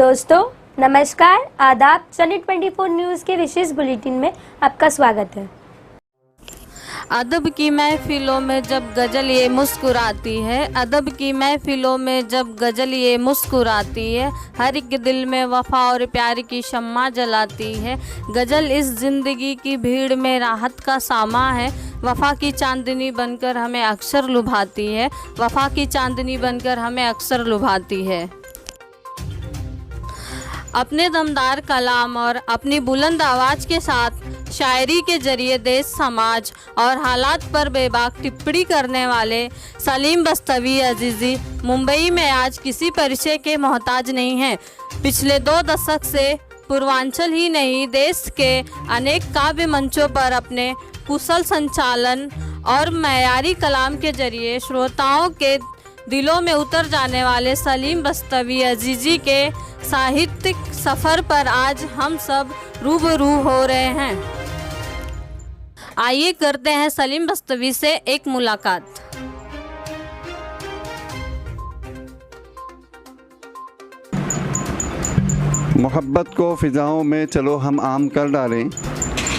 दोस्तों नमस्कार, आदाब। सनी 24 न्यूज़ के विशेष बुलेटिन में आपका स्वागत है। अदब की महफिलों में जब गज़ल ये मुस्कुराती है, अदब की महफिलों में जब गज़ल ये मुस्कुराती है, हर एक दिल में वफ़ा और प्यार की शम्मा जलाती है। गज़ल इस ज़िंदगी की भीड़ में राहत का सामा है, वफ़ा की चांदनी बनकर हमें अक्सर लुभाती है, वफ़ा की चांदनी बनकर हमें अक्सर लुभाती है। अपने दमदार कलाम और अपनी बुलंद आवाज़ के साथ शायरी के जरिए देश, समाज और हालात पर बेबाक टिप्पणी करने वाले सलीम बस्तवी अजीज़ी मुंबई में आज किसी परिचय के मोहताज नहीं हैं। पिछले 2 दशक से पूर्वांचल ही नहीं, देश के अनेक काव्य मंचों पर अपने कुशल संचालन और मयारी कलाम के जरिए श्रोताओं के दिलों में उतर जाने वाले सलीम बस्तवी अजीज़ी के साहित्यिक सफ़र पर आज हम सब रूबरू हो रहे हैं। आइए करते हैं सलीम बस्तवी से एक मुलाकात। मोहब्बत को फ़िज़ाओं में चलो हम आम कर डालें,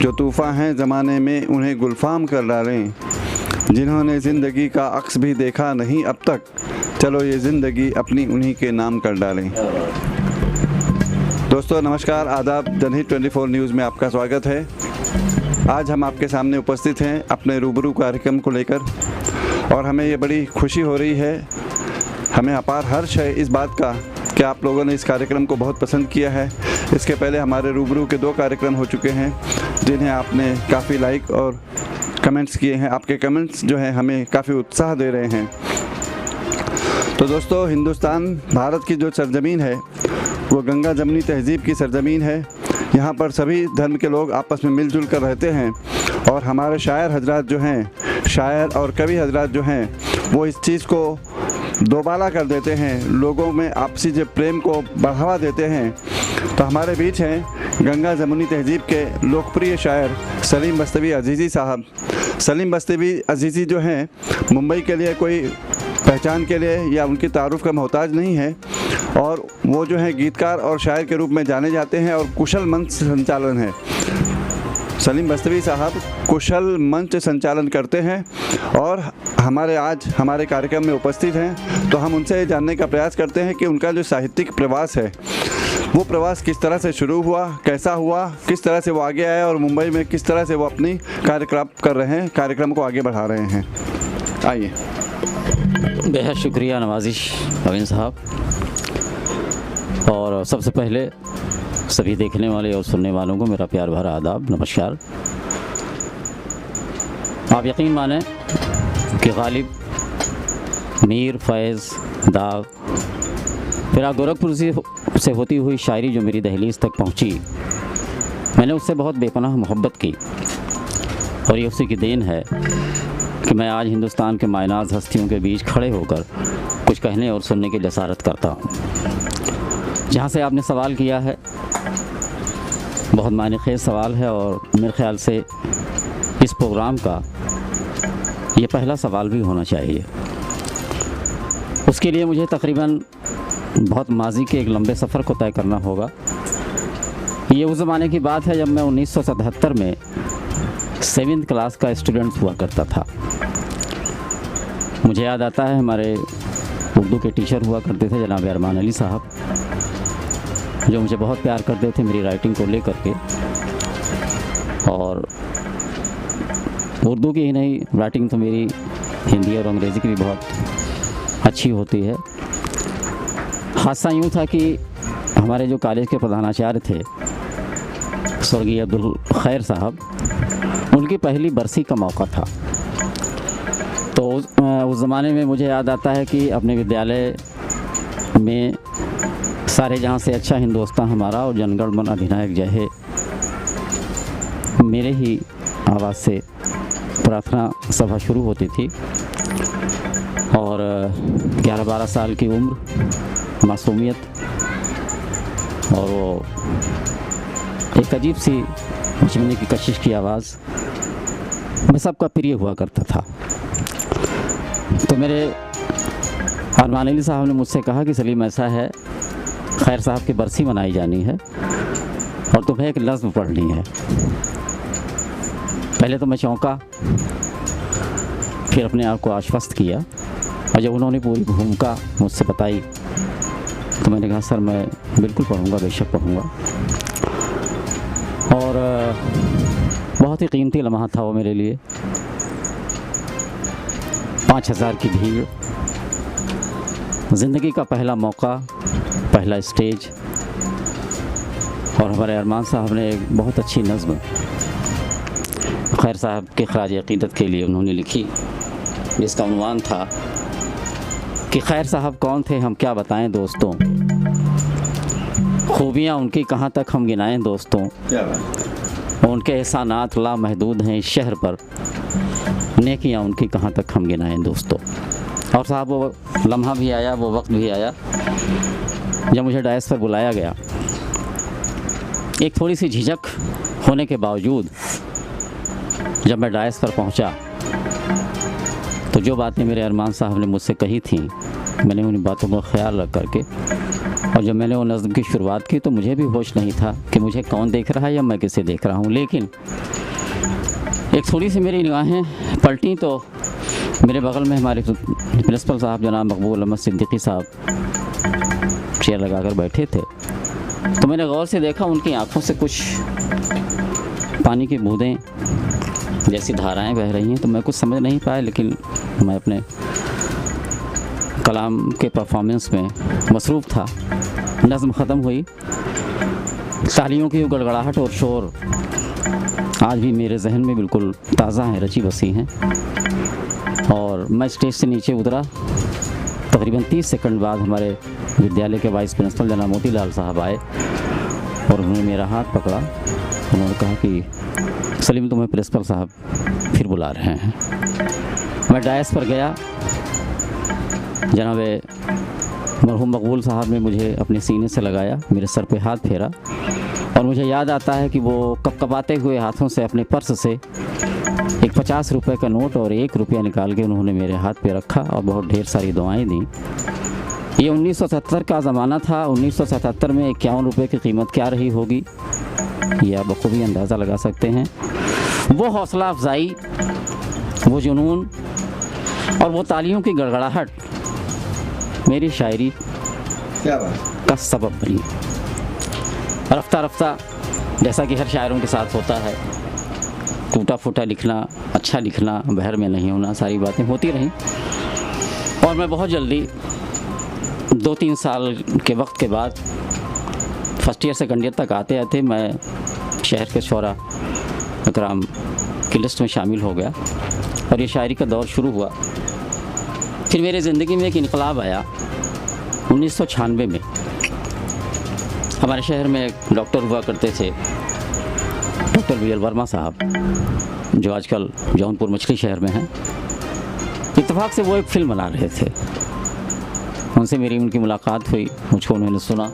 जो तूफ़ान हैं ज़माने में उन्हें गुलफाम कर डालें, जिन्होंने ज़िंदगी का अक्स भी देखा नहीं अब तक, चलो ये ज़िंदगी अपनी उन्हीं के नाम कर डालें। दोस्तों नमस्कार, आदाब। जनहित 24 न्यूज़ में आपका स्वागत है। आज हम आपके सामने उपस्थित हैं अपने रूबरू कार्यक्रम को लेकर और हमें ये बड़ी खुशी हो रही है, हमें अपार हर्ष है इस बात का कि आप लोगों ने इस कार्यक्रम को बहुत पसंद किया है। इसके पहले हमारे रूबरू के 2 कार्यक्रम हो चुके हैं जिन्हें आपने काफ़ी लाइक और कमेंट्स किए हैं। आपके कमेंट्स जो हैं हमें काफ़ी उत्साह दे रहे हैं। तो दोस्तों, हिंदुस्तान भारत की जो सरजमीन है वो गंगा जमनी तहज़ीब की सरजमीन है। यहाँ पर सभी धर्म के लोग आपस में मिलजुल कर रहते हैं और हमारे शायर हजरात जो हैं, शायर और कवि हजरात जो हैं, वो इस चीज़ को दोबाला कर देते हैं, लोगों में आपसी जो प्रेम को बढ़ावा देते हैं। तो हमारे बीच हैं गंगा जमुनी तहज़ीब के लोकप्रिय शायर सलीम बस्तवी अजीज़ी साहब। सलीम बस्तवी अजीज़ी जो हैं मुंबई के लिए कोई पहचान के लिए या उनकी तारुफ का मोहताज नहीं है और वो जो है गीतकार और शायर के रूप में जाने जाते हैं और कुशल मंच संचालन है। सलीम बस्तवी साहब कुशल मंच संचालन करते हैं और हमारे कार्यक्रम में उपस्थित हैं। तो हम उनसे जानने का प्रयास करते हैं कि उनका जो साहित्यिक प्रवास है वो प्रवास किस तरह से शुरू हुआ, कैसा हुआ, किस तरह से वो आगे आए और मुंबई में किस तरह से वो अपनी कार्यक्रम को आगे बढ़ा रहे हैं। आइए। बेहद शुक्रिया नवाजिश अमीन साहब। और सबसे पहले सभी देखने वाले और सुनने वालों को मेरा प्यार भरा आदाब, नमस्कार। आप यकीन मानें कि गालिब, मीर, फैज़, दाग, फिर गोरखपुर से होती हुई शायरी जो मेरी दहलीज़ तक पहुंची, मैंने उससे बहुत बेपनाह मोहब्बत की और ये उसी की देन है कि मैं आज हिंदुस्तान के मायनाज़ हस्तियों के बीच खड़े होकर कुछ कहने और सुनने की जसारत करता हूँ। जहाँ से आपने सवाल किया है बहुत मायने-खेज़ सवाल है और मेरे ख़्याल से इस प्रोग्राम का ये पहला सवाल भी होना चाहिए। उसके लिए मुझे तकरीबन बहुत माजी के एक लंबे सफ़र को तय करना होगा। ये उस ज़माने की बात है जब मैं 1977 में 7th क्लास का स्टूडेंट हुआ करता था। मुझे याद आता है हमारे उर्दू के टीचर हुआ करते थे जनाब अरमान अली साहब, जो मुझे बहुत प्यार करते थे मेरी राइटिंग को लेकर के, और उर्दू की ही नहीं राइटिंग तो मेरी हिंदी और अंग्रेज़ी की भी बहुत अच्छी होती है। हादसा यूँ था कि हमारे जो कॉलेज के प्रधानाचार्य थे स्वर्गीय अब्दुल खैर साहब, उनकी पहली बरसी का मौका था। तो उस ज़माने में मुझे याद आता है कि अपने विद्यालय में सारे जहाँ से अच्छा हिंदुस्तान हमारा और जनगण मन अधिनायक जय है मेरे ही आवाज़ से प्रार्थना सभा शुरू होती थी और 11-12 साल की उम्र, मासूमियत और वो एक अजीब सी बचपने की कशिश की आवाज़ मैं सबका प्रिय हुआ करता था। तो मेरे अरमान अली साहब ने मुझसे कहा कि सलीम ऐसा है खैर साहब की बरसी मनाई जानी है और तुम्हें एक नज़्म पढ़नी है। पहले तो मैं चौंका, फिर अपने आप को आश्वस्त किया, और जब उन्होंने पूरी भूमिका मुझसे बताई तो मैंने कहा सर मैं बिल्कुल पढ़ूँगा, बेशक पढ़ूँगा। और बहुत ही कीमती लम्हा था वो मेरे लिए। 5000 की भीड़, ज़िंदगी का पहला मौका, पहला स्टेज, और हमारे अरमान साहब ने एक बहुत अच्छी नज़्म खैर साहब के खराज अक़ीदत के लिए उन्होंने लिखी, जिसका उन्वान था कि खैर साहब कौन थे हम क्या बताएं दोस्तों, खूबियाँ उनकी कहाँ तक हम गिनाएं दोस्तों, उनके एहसानात लामहदूद हैं इस शहर पर, नेकियां उनकी कहाँ तक हम गिनाएं दोस्तों। और साहब वो लम्हा भी आया, वो वक्त भी आया जब मुझे डायस पर बुलाया गया। एक थोड़ी सी झिझक होने के बावजूद जब मैं डायस पर पहुंचा तो जो बातें मेरे अरमान साहब ने मुझसे कही थी, मैंने उन बातों का ख्याल रख करके, और जब मैंने वो नज़्म की शुरुआत की तो मुझे भी होश नहीं था कि मुझे कौन देख रहा है या मैं किसे देख रहा हूँ। लेकिन एक थोड़ी सी मेरी निगाहें पलटी तो मेरे बगल में हमारे प्रिंसिपल साहब जनाब मकबूल अहमद सिद्दीकी साहब चेयर लगा कर बैठे थे। तो मैंने गौर से देखा उनकी आँखों से कुछ पानी की बूंदें जैसी धाराएं बह रही हैं। तो मैं कुछ समझ नहीं पाया, लेकिन मैं अपने कलाम के परफॉर्मेंस में मसरूफ़ था। नज़्म ख़त्म हुई, तालियों की गड़गड़ाहट और शोर आज भी मेरे जहन में बिल्कुल ताज़ा हैं, रची बसी हैं। और मैं स्टेज से नीचे उतरा, तकरीबन 30 सेकंड बाद हमारे विद्यालय के वाइस प्रिंसिपल जनाब मोतीलाल साहब आए और उन्होंने मेरा हाथ पकड़ा। उन्होंने कहा कि सलीम तुम्हें प्रिंसिपल साहब फिर बुला रहे हैं। मैं डायस पर गया, जनाब मरहूम मकबूल साहब ने मुझे अपने सीने से लगाया, मेरे सर पे हाथ फेरा, और मुझे याद आता है कि वो कपकपाते हुए हाथों से अपने पर्स से एक 50 रुपये का नोट और 1 रुपया निकाल के उन्होंने मेरे हाथ पे रखा और बहुत ढेर सारी दुआएं दी। ये 1977 का ज़माना था। 1977 में 51 रुपये की कीमत क्या रही होगी, ये आप बखूबी अंदाज़ा लगा सकते हैं। वो हौसला अफजाई, वो जुनून और वो तालियों की गड़गड़ाहट मेरी शायरी का सबब बनी। रफ्ता रफ्ता, जैसा कि हर शायरों के साथ होता है, टूटा फूटा लिखना, अच्छा लिखना, बहर में नहीं होना, सारी बातें होती रहीं। और मैं बहुत जल्दी 2-3 साल के वक्त के बाद फर्स्ट ईयर सेकंड ईयर तक आते आते मैं शहर के शोरा इकराम की लिस्ट में शामिल हो गया और ये शायरी का दौर शुरू हुआ। फिर मेरी ज़िंदगी में एक इनकलाब आया 1996 में। हमारे शहर में एक डॉक्टर हुआ करते थे, डॉक्टर वीएल वर्मा साहब, जो आजकल जौनपुर मछली शहर में हैं। इत्तेफाक से वो एक फ़िल्म बना रहे थे, उनसे मेरी उनकी मुलाकात हुई। मुझको उन्होंने सुना,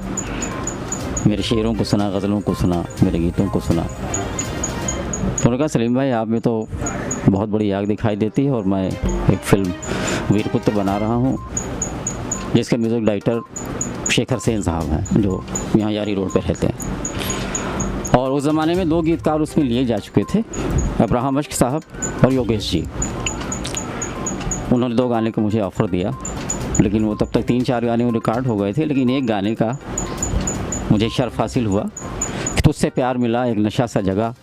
मेरे शेरों को सुना, गज़लों को सुना, मेरे गीतों को सुना। उन्होंने कहा सलीम भाई आप में तो बहुत बड़ी आग दिखाई देती है और मैं एक फ़िल्म वीरपुत्र बना रहा हूँ, जिसके म्यूज़िक डायरेक्टर शेखर सेन साहब हैं, जो यहाँ यारी रोड पर रहते हैं। और उस ज़माने में 2 गीतकार उसमें लिए जा चुके थे, अब्राहम अश्क साहब और योगेश जी। उन्होंने 2 गाने का मुझे ऑफ़र दिया, लेकिन वो तब तक 3-4 गाने रिकॉर्ड हो गए थे। लेकिन एक गाने का मुझे शर्फ हासिल हुआ कि तुझसे प्यार मिला एक नशा सा जगह,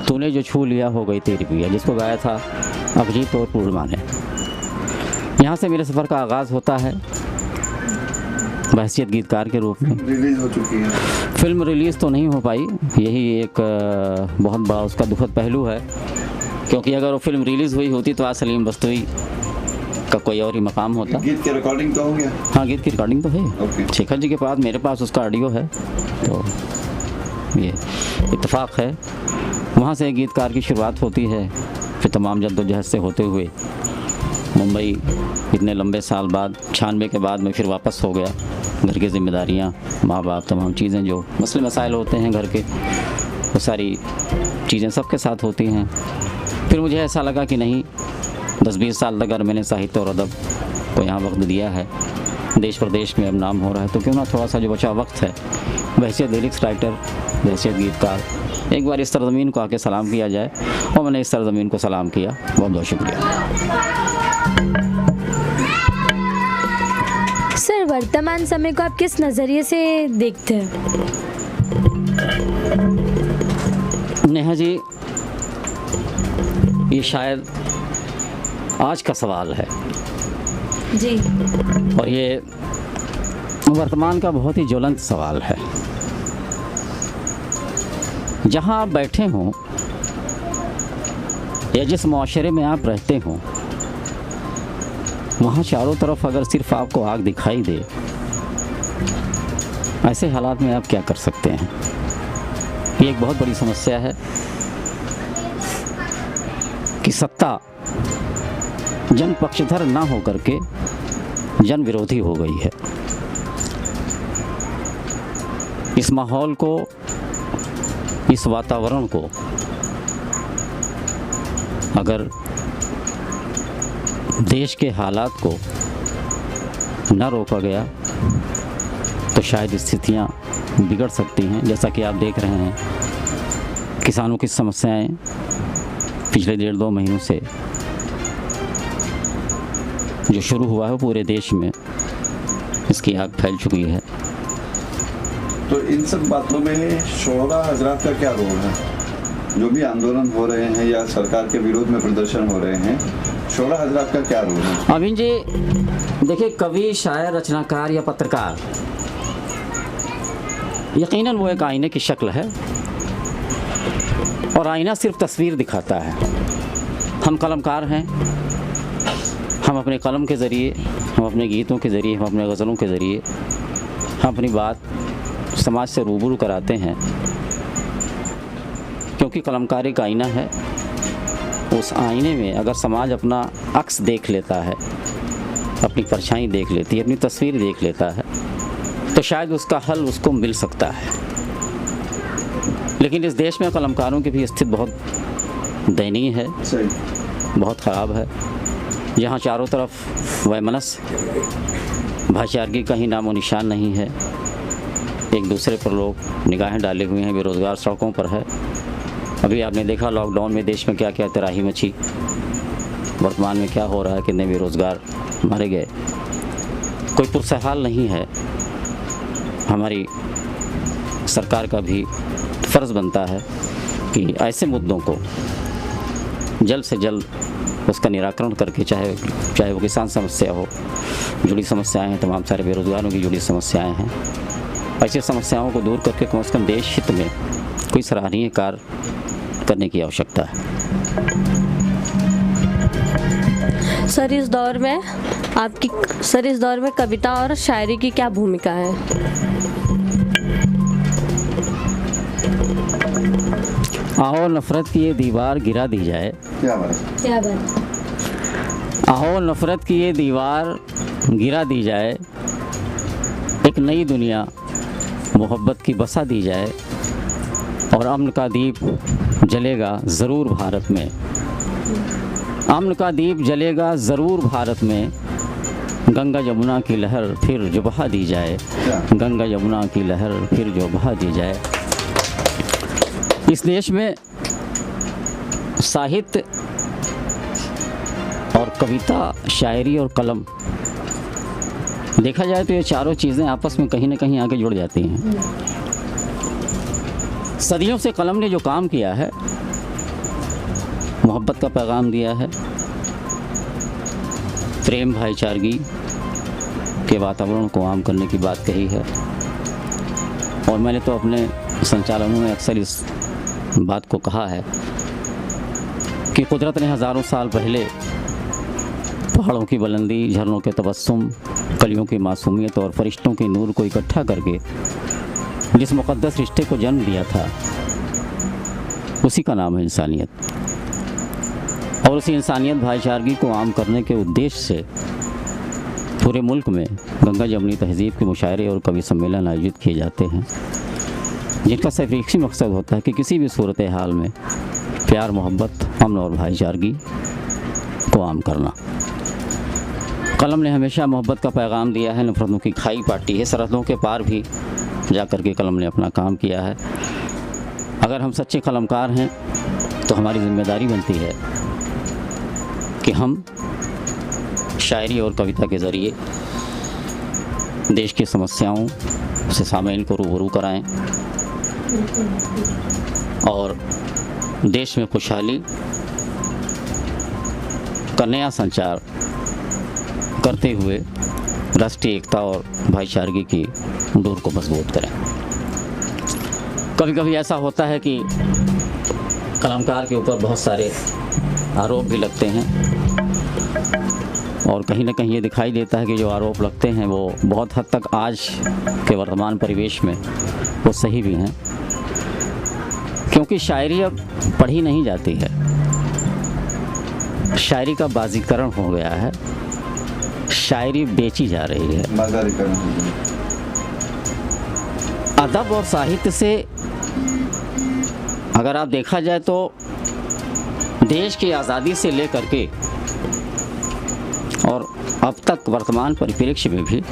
तूने जो छू लिया हो गई तेरी पिया, जिसको गाया था अभिजीत और पूर्णिमा ने। यहाँ से मेरे सफ़र का आगाज़ होता है बहसियत गीतकार के रूप में। रिलीज़ हो चुकी है फिल्म, रिलीज़ तो नहीं हो पाई, यही एक बहुत बड़ा उसका दुखद पहलू है, क्योंकि अगर वो फिल्म रिलीज़ हुई होती तो आज सलीम बस्तवी का कोई और ही मकाम होता। गीत की रिकॉर्डिंग तो हो गया? हाँ, गीत की रिकॉर्डिंग तो है ओके। शेखर जी के पास, मेरे पास उसका ऑडियो है। तो ये इत्तेफाक है। वहाँ से एक गीतकार की शुरुआत होती है, फिर तमाम जद्दोजहद से होते हुए मुंबई इतने लंबे साल बाद 96 के बाद मैं फिर वापस हो गया। घर की ज़िम्मेदारियाँ, माँ बाप, तमाम चीज़ें जो मसले मसाइल होते हैं घर के, वो सारी चीज़ें सबके साथ होती हैं। फिर मुझे ऐसा लगा कि नहीं, 10-20 साल तक अगर मैंने साहित्य और अदब को यहाँ वक्त दिया है देश प्रदेश में अब नाम हो रहा है, तो क्यों ना थोड़ा सा जो बचा वक्त है बहैसियत लिरिक्स राइटर, बहैसियत गीतकार, एक बार इस सरज़मीन को आके सलाम किया जाए। और मैंने इस सरज़मीन को सलाम किया। बहुत बहुत शुक्रिया। सर, वर्तमान समय को आप किस नज़रिए से देखते हैं? नेहा जी, ये शायद आज का सवाल है जी। और ये वर्तमान का बहुत ही ज्वलंत सवाल है। जहां आप बैठे हों या जिस मुआशरे में आप रहते हों, वहाँ चारों तरफ अगर सिर्फ आपको आग दिखाई दे, ऐसे हालात में आप क्या कर सकते हैं? ये एक बहुत बड़ी समस्या है कि सत्ता जन पक्षधर ना हो करके जन विरोधी हो गई है। इस माहौल को, इस वातावरण को अगर देश के हालात को न रोका गया तो शायद स्थितियां बिगड़ सकती हैं। जैसा कि आप देख रहे हैं, किसानों की समस्याएं पिछले 1.5-2 महीनों से जो शुरू हुआ है पूरे देश में इसकी आग फैल चुकी है। तो इन सब बातों में शोहरा हजरात का क्या रोल है? जो भी आंदोलन हो रहे हैं या सरकार के विरोध में प्रदर्शन हो रहे हैं, शोहरा हजरात का क्या रोल है? अमीन जी, देखिए, कवि, शायर, रचनाकार या पत्रकार, यकीनन वो एक आईने की शक्ल है और आईना सिर्फ तस्वीर दिखाता है। हम कलमकार हैं, हम अपने कलम के ज़रिए, हम अपने गीतों के ज़रिए, हम अपने गज़लों के ज़रिए हम अपनी बात समाज से रूबरू कराते हैं, क्योंकि कलमकारी एक आईना है। उस आईने में अगर समाज अपना अक्स देख लेता है, अपनी परछाई देख लेती है, अपनी तस्वीर देख लेता है, तो शायद उसका हल उसको मिल सकता है। लेकिन इस देश में कलमकारों की भी स्थिति बहुत दयनीय है, बहुत ख़राब है। जहाँ चारों तरफ वैमनस्य, भाईचारगी का ही नामो निशान नहीं है, एक दूसरे पर लोग निगाहें डाले हुए हैं, बेरोज़गार सड़कों पर है। अभी आपने देखा लॉकडाउन में देश में क्या क्या तराही मची, वर्तमान में क्या हो रहा है, कितने बेरोज़गार मारे गए। कोई पुरसहाल नहीं है। हमारी सरकार का भी फ़र्ज़ बनता है कि ऐसे मुद्दों को जल्द से जल्द उसका निराकरण करके, चाहे वो किसान समस्या हो, जुड़ी समस्याएं हैं, तमाम सारे बेरोज़गारों की जुड़ी समस्याएं हैं, ऐसी समस्याओं को दूर करके कम से कम देश हित में कोई सराहनीय कार्य करने की आवश्यकता है। सर, इस दौर में कविता और शायरी की क्या भूमिका है? आओ नफ़रत की ये दीवार गिरा दी जाए। क्या बात? आओ नफ़रत की ये दीवार गिरा दी जाए, एक नई दुनिया मोहब्बत की बसा दी जाए, और अमन का दीप जलेगा ज़रूर भारत में। अमन का दीप जलेगा ज़रूर भारत में, गंगा यमुना की लहर फिर जो बहा दी जाए, गंगा यमुना की लहर फिर जो बहा दी जाए। इस देश में साहित्य और कविता, शायरी और कलम, देखा जाए तो ये चारों चीज़ें आपस में कहीं ना कहीं आके जुड़ जाती हैं। सदियों से कलम ने जो काम किया है, मोहब्बत का पैगाम दिया है, प्रेम भाईचारगी के वातावरण को आम करने की बात कही है। और मैंने तो अपने संचालनों में अक्सर इस बात को कहा है कि कुदरत ने हज़ारों साल पहले पहाड़ों की बुलंदी, झरनों के तबस्सुम, कलियों की मासूमियत और फरिश्तों के नूर को इकट्ठा करके जिस मुक़द्दस रिश्ते को जन्म दिया था, उसी का नाम है इंसानियत। और उसी इंसानियत भाईचारगी को आम करने के उद्देश्य से पूरे मुल्क में गंगा जमुनी तहज़ीब के मुशायरे और कवि सम्मेलन आयोजित किए जाते हैं, जिनका सिर्फ एक ही मकसद होता है कि किसी भी सूरत हाल में प्यार, मोहब्बत, अमन और भाईचारगी को आम करना। कलम ने हमेशा मोहब्बत का पैगाम दिया है, नफरतों की खाई पाटी है। सरहदों के पार भी जा कर के कलम ने अपना काम किया है। अगर हम सच्चे कलमकार हैं तो हमारी ज़िम्मेदारी बनती है कि हम शायरी और कविता के ज़रिए देश की समस्याओं से सामीन को रूबरू कराएं और देश में खुशहाली का नया संचार करते हुए राष्ट्रीय एकता और भाईचारगी की डोर को मजबूत करें। कभी कभी ऐसा होता है कि कलमकार के ऊपर बहुत सारे आरोप भी लगते हैं और कहीं ना कहीं ये दिखाई देता है कि जो आरोप लगते हैं वो बहुत हद तक आज के वर्तमान परिवेश में वो सही भी हैं, क्योंकि शायरी अब पढ़ी नहीं जाती है। शायरी का बाजीकरण हो गया है, शायरी बेची जा रही है। अदब और साहित्य से अगर आप देखा जाए तो देश की आज़ादी से लेकर के और अब तक वर्तमान परिप्रेक्ष्य में भी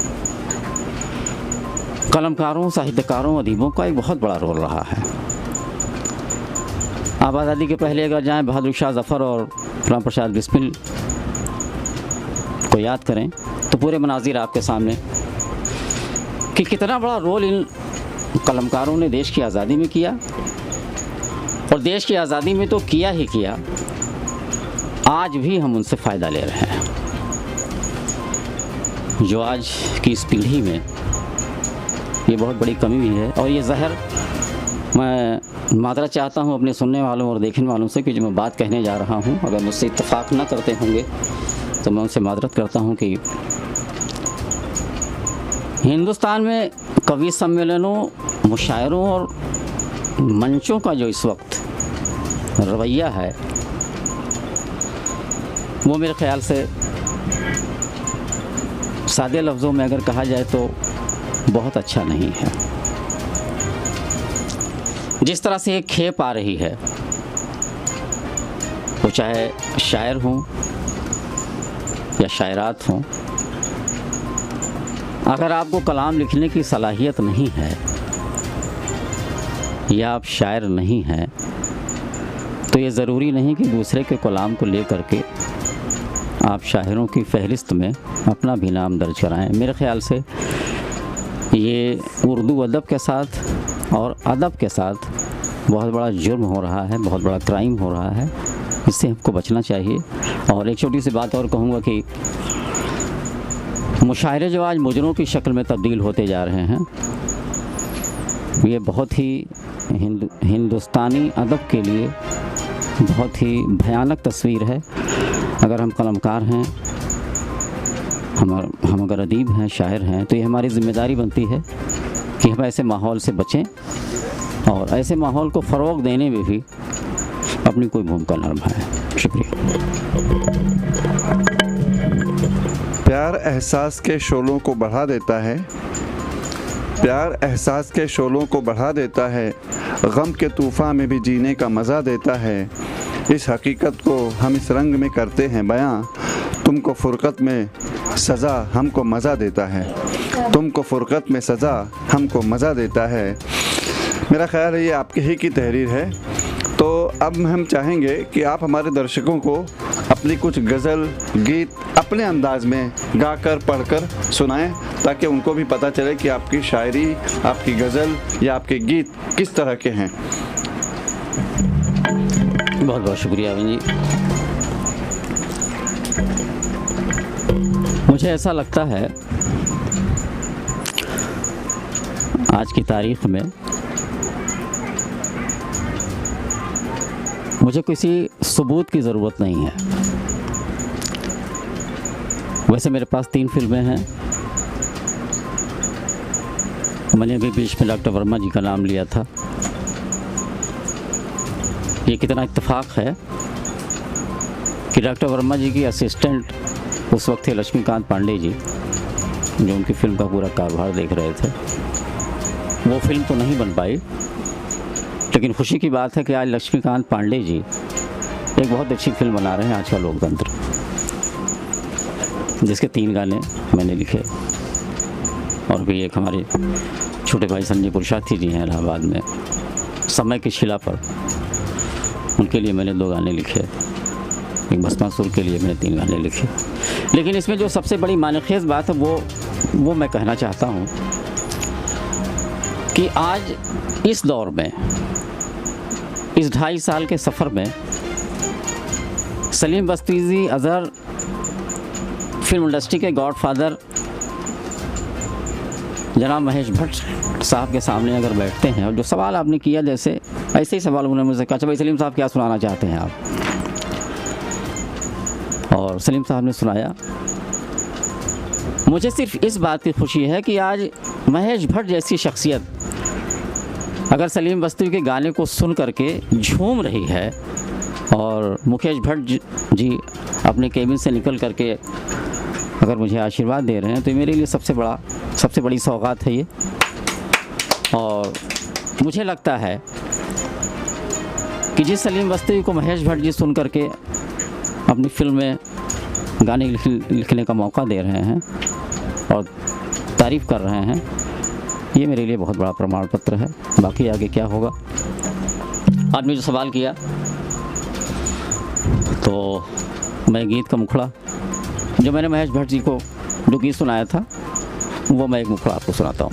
कलमकारों, साहित्यकारों, अदीबों का एक बहुत बड़ा रोल रहा है। आप आज़ादी के पहले अगर जाएं बहादुर शाह ज़फ़र और राम प्रसाद बिस्मिल को याद करें तो पूरे मनाजिर आपके सामने कि कितना बड़ा रोल इन कलमकारों ने देश की आज़ादी में किया, और देश की आज़ादी में तो किया ही किया, आज भी हम उनसे फ़ायदा ले रहे हैं। जो आज की इस पीढ़ी में ये बहुत बड़ी कमी भी है, और ये ज़हर मैं मादरा चाहता हूँ अपने सुनने वालों और देखने वालों से कि जो मैं बात कहने जा रहा हूँ अगर मुझसे इत्तेफाक ना करते होंगे तो मैं उनसे मादरत करता हूँ कि हिंदुस्तान में कवि सम्मेलनों, मुशायरों और मंचों का जो इस वक्त रवैया है वो मेरे ख़्याल से सादे लफ्ज़ों में अगर कहा जाए तो बहुत अच्छा नहीं है। जिस तरह से एक खेप आ रही है, वो चाहे शायर हों या शायरात हों, अगर आपको कलाम लिखने की सलाहियत नहीं है या आप शायर नहीं हैं तो ये ज़रूरी नहीं कि दूसरे के कलाम को ले करके आप शायरों की फहरिस्त में अपना भी नाम दर्ज कराएं। मेरे ख़्याल से ये उर्दू अदब के साथ और अदब के साथ बहुत बड़ा जुर्म हो रहा है, बहुत बड़ा क्राइम हो रहा है। इससे हमको बचना चाहिए। और एक छोटी सी बात और कहूँगा कि मुशायरे जो आज मुजरों की शक्ल में तब्दील होते जा रहे हैं, ये बहुत ही हिंदुस्तानी अदब के लिए बहुत ही भयानक तस्वीर है। अगर हम कलमकार हैं, हम अगर अदीब हैं, शायर हैं, तो ये हमारी ज़िम्मेदारी बनती है कि हम ऐसे माहौल से बचें और ऐसे माहौल को फ़रोग़ देने में भी अपनी कोई भूमिका न निभाएं। शुक्रिया। प्यार एहसास के शोलों को बढ़ा देता है, प्यार एहसास के शोलों को बढ़ा देता है, गम के तूफ़ान में भी जीने का मज़ा देता है। इस हकीकत को हम इस रंग में करते हैं बयां, तुमको फ़ुरक़त में सज़ा हमको मज़ा देता है, तुमको फ़ुरक़त में सज़ा हमको मज़ा देता है। मेरा ख़्याल है ये आपके ही की तहरीर है। तो अब हम चाहेंगे कि आप हमारे दर्शकों को अपनी कुछ गज़ल, गीत अपने अंदाज में गाकर पढ़कर सुनाएं, ताकि उनको भी पता चले कि आपकी शायरी, आपकी गज़ल या आपके गीत किस तरह के हैं। बहुत बहुत शुक्रिया अविन जी। मुझे ऐसा लगता है आज की तारीख़ में मुझे किसी सबूत की ज़रूरत नहीं है। वैसे मेरे पास 3 फिल्में हैं। मैंने भी बीच में डॉक्टर वर्मा जी का नाम लिया था। ये कितना इत्तेफाक है कि डॉक्टर वर्मा जी की असिस्टेंट उस वक्त थे लक्ष्मीकांत पांडे जी, जो उनकी फ़िल्म का पूरा कारोबार देख रहे थे। वो फिल्म तो नहीं बन पाई, लेकिन खुशी की बात है कि आज लक्ष्मीकांत पांडे जी एक बहुत अच्छी फिल्म बना रहे हैं, आज का लोकतंत्र। जिसके 3 गाने मैंने लिखे, और भी एक हमारे छोटे भाई संजय पुरुषार्थी जी हैं इलाहाबाद में, समय की शिला पर, उनके लिए मैंने 2 गाने लिखे। एक भस्मासुर के लिए मैंने 3 गाने लिखे। लेकिन इसमें जो सबसे बड़ी मानखेज़ बात है वो मैं कहना चाहता हूँ कि आज इस दौर में, इस 2.5 साल के सफ़र में, सलीम बस्ती जी अज़हर फिल्म इंडस्ट्री के गॉडफादर जनाब महेश भट्ट साहब के सामने अगर बैठते हैं और जो सवाल आपने किया, जैसे ऐसे ही सवाल उन्होंने मुझसे कहा, अच्छा भाई सलीम साहब क्या सुनाना चाहते हैं आप, और सलीम साहब ने सुनाया। मुझे सिर्फ इस बात की खुशी है कि आज महेश भट्ट जैसी शख्सियत अगर सलीम बस्ती के गाने को सुन करके झूम रही है और मुकेश भट्ट जी अपने केबिन से निकल करके अगर मुझे आशीर्वाद दे रहे हैं, तो मेरे लिए सबसे बड़ी सौगात है ये। और मुझे लगता है कि जिस सलीम बस्ती को महेश भट्ट जी सुन करके अपनी फिल्म में गाने लिखने का मौका दे रहे हैं और तारीफ़ कर रहे हैं, ये मेरे लिए बहुत बड़ा प्रमाण पत्र है। बाकी आगे क्या होगा। आपने जो सवाल किया, तो मैं गीत का मुखड़ा जो मैंने महेश भट्ट जी को जो गीत सुनाया था, वो मैं एक मुखड़ा आपको सुनाता हूँ।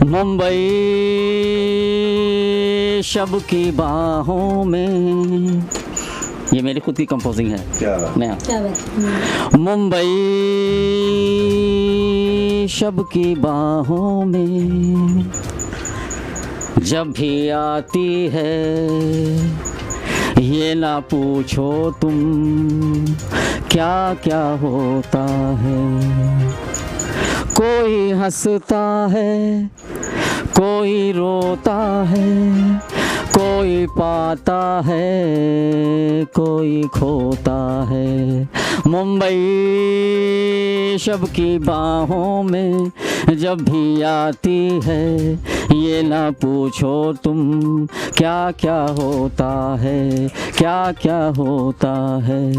मुंबई शब की बाहों में, ये मेरी खुद की कंपोजिंग है। क्या नया मुंबई शब की बाहों में जब भी आती है, ये ना पूछो तुम क्या क्या होता है। कोई हंसता है, कोई रोता है, कोई पाता है, कोई खोता है। मुंबई शब की बाहों में जब भी आती है, ये ना पूछो तुम क्या क्या होता है, क्या क्या होता है।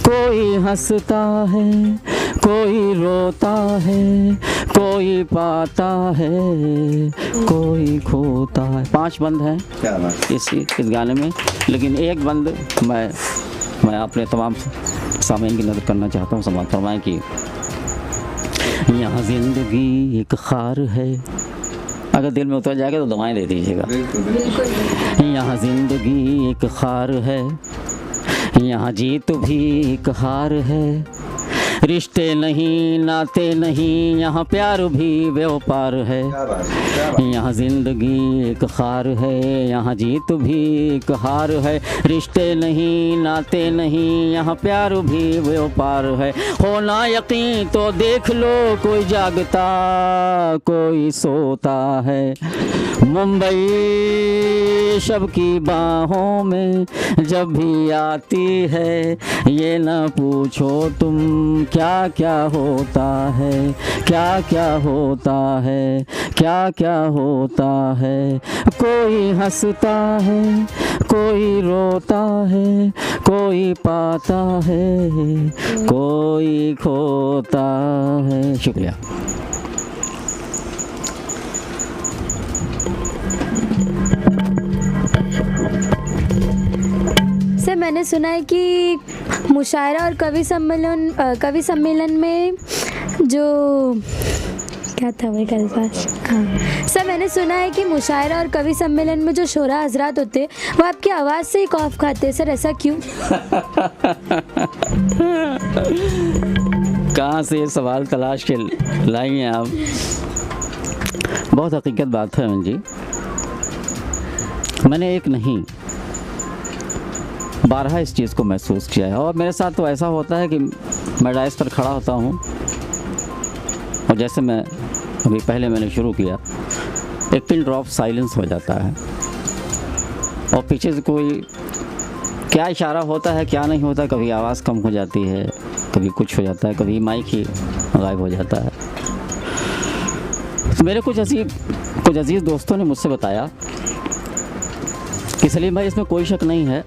कोई हंसता है, कोई रोता है, कोई पाता है, कोई खोता है। 5 बंद हैं क्या बात। इस गाने में, लेकिन एक बंद मैं अपने तमाम सामीन की नज़र करना चाहता हूँ। समाज फरमाएं कि यहाँ ज़िंदगी एक खार है, अगर दिल में उतर जाएगा तो दवाएं दे दीजिएगा। यहाँ ज़िंदगी एक खार है, यहाँ जीत भी एक हार है। रिश्ते नहीं, नाते नहीं, यहाँ प्यार भी व्यापार है। यहाँ ज़िंदगी एक खार है, यहाँ जीत भी एक हार है। रिश्ते नहीं, नाते नहीं, यहाँ प्यार भी व्यापार है। होना यकीन तो देख लो, कोई जागता कोई सोता है। मुंबई शब की बाहों में जब भी आती है, ये न पूछो तुम क्या क्या होता है, क्या क्या होता है, क्या क्या होता है। कोई हंसता है, कोई रोता है, कोई पाता है, कोई खोता है। शुक्रिया। सर, मैंने सुना है कि मुशायरा और कवि सम्मेलन में जो क्या था वही कल पास, हाँ सर, मैंने सुना है कि मुशायरा और कवि सम्मेलन में जो शोरा हजरात होते हैं वो आपकी आवाज़ से ही कॉफ खाते हैं। सर, ऐसा क्यों? कहाँ से ये सवाल तलाश के लाई हैं आप? बहुत हकीकत बात है अमन जी। मैंने एक नहीं 12 इस चीज़ को महसूस किया है, और मेरे साथ तो ऐसा होता है कि मैं डायस पर खड़ा होता हूँ और जैसे मैं अभी पहले मैंने शुरू किया, एक पिन ड्रॉप साइलेंस हो जाता है और पीछे से कोई क्या इशारा होता है क्या नहीं होता, कभी आवाज़ कम हो जाती है, कभी कुछ हो जाता है, कभी माइक ही गायब हो जाता है। तो मेरे कुछ अजीज़ दोस्तों ने मुझसे बताया कि सलीम भाई, इसमें कोई शक नहीं है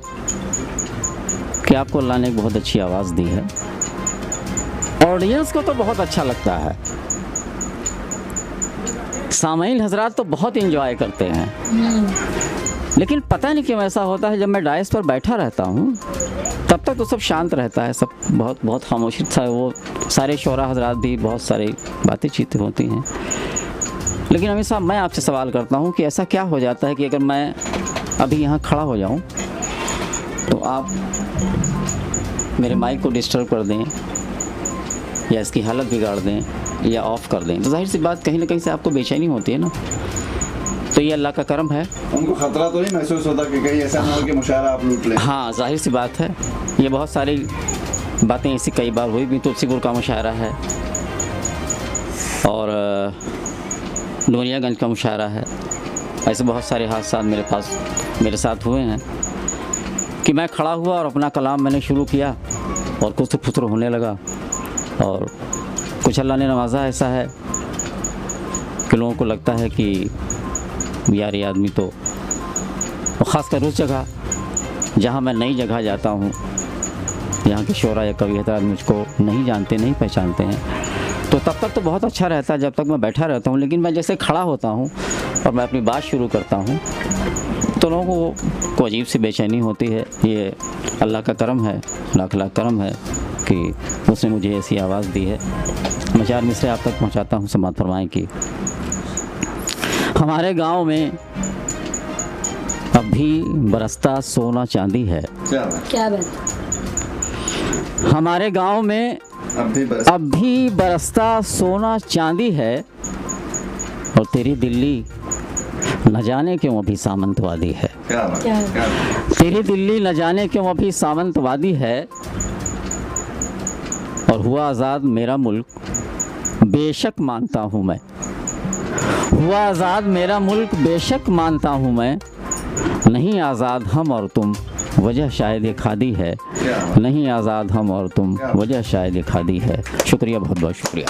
कि आपको अल्लाह ने एक बहुत अच्छी आवाज़ दी है। ऑडियंस को तो बहुत अच्छा लगता है, सामाईन हजरात तो बहुत इंजॉय करते हैं, लेकिन पता नहीं क्यों ऐसा होता है जब मैं डायस पर बैठा रहता हूँ तब तक तो सब शांत रहता है, सब बहुत खामोशी था। वो सारे शोरा हजरात भी बहुत सारी बातें चीतें होती हैं। लेकिन अमीर साहब, मैं आपसे सवाल करता हूँ कि ऐसा क्या हो जाता है कि अगर मैं अभी यहाँ खड़ा हो जाऊँ तो आप मेरे माइक को डिस्टर्ब कर दें या इसकी हालत बिगाड़ दें या ऑफ़ कर दें, तो जाहिर सी बात कहीं ना कहीं से आपको बेचैनी होती है ना। तो ये अल्लाह का करम है। उनको खतरा तो नहीं महसूस होता कि कहीं ऐसा ना हो कि मुशायरा आप लूट लें? हाँ, जाहिर सी बात है, ये बहुत सारी बातें ऐसी कई बार हुई भी। तुलसीपुर का मुशायरा है और डोनियागंज का मुशायरा है, ऐसे बहुत सारे हादसा मेरे साथ हुए हैं कि मैं खड़ा हुआ और अपना कलाम मैंने शुरू किया और कुछ फुतर होने लगा। और कुछ अल्लाह ने नवाजा ऐसा है कि लोगों को लगता है कि यार ये आदमी तो, ख़ासकर उस जगह जहाँ मैं नई जगह जाता हूँ, यहाँ के शोरा या कवि हजरात मुझको नहीं जानते, नहीं पहचानते हैं, तो तब तक तो बहुत अच्छा रहता है जब तक मैं बैठा रहता हूँ। लेकिन मैं जैसे खड़ा होता हूँ और मैं अपनी बात शुरू करता हूँ तो लोगों को अजीब सी बेचैनी होती है। ये अल्लाह का करम है, लाख लाख करम है कि उसने मुझे ऐसी आवाज़ दी है। मैं 4 मिसरे आप तक पहुँचाता हूँ, समात फरमाएँ कि हमारे गांव में अब भी बरसता सोना चांदी है। क्या बात? हमारे गांव में अब भी बरसता सोना चांदी है और तेरी दिल्ली न जाने क्यों अभी सामंतवादी है। तेरी दिल्ली न जाने क्यों अभी सामंतवादी है और हुआ आज़ाद मेरा मुल्क बेशक मानता हूँ मैं। हुआ आज़ाद मेरा मुल्क बेशक मानता हूँ मैं, नहीं आज़ाद हम और तुम वजह शायद ये खादी है, नहीं आज़ाद हम और तुम वजह शायद ये खादी है। शुक्रिया, बहुत बहुत शुक्रिया।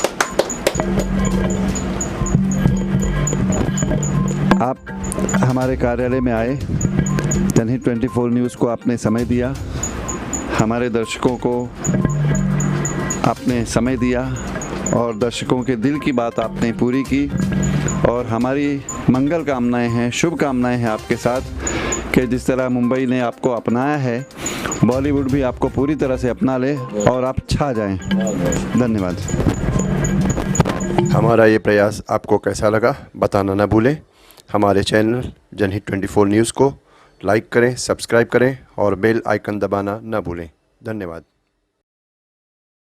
आप हमारे कार्यालय में आए, जनहित 24 न्यूज़ को आपने समय दिया, हमारे दर्शकों को आपने समय दिया और दर्शकों के दिल की बात आपने पूरी की। और हमारी मंगल कामनाएं हैं, शुभ कामनाएं हैं आपके साथ कि जिस तरह मुंबई ने आपको अपनाया है, बॉलीवुड भी आपको पूरी तरह से अपना ले और आप छा जाएं। धन्यवाद। हमारा ये प्रयास आपको कैसा लगा बताना ना भूलें। हमारे चैनल जनहित 24 न्यूज़ को लाइक करें, सब्सक्राइब करें और बेल आइकन दबाना ना भूलें। धन्यवाद।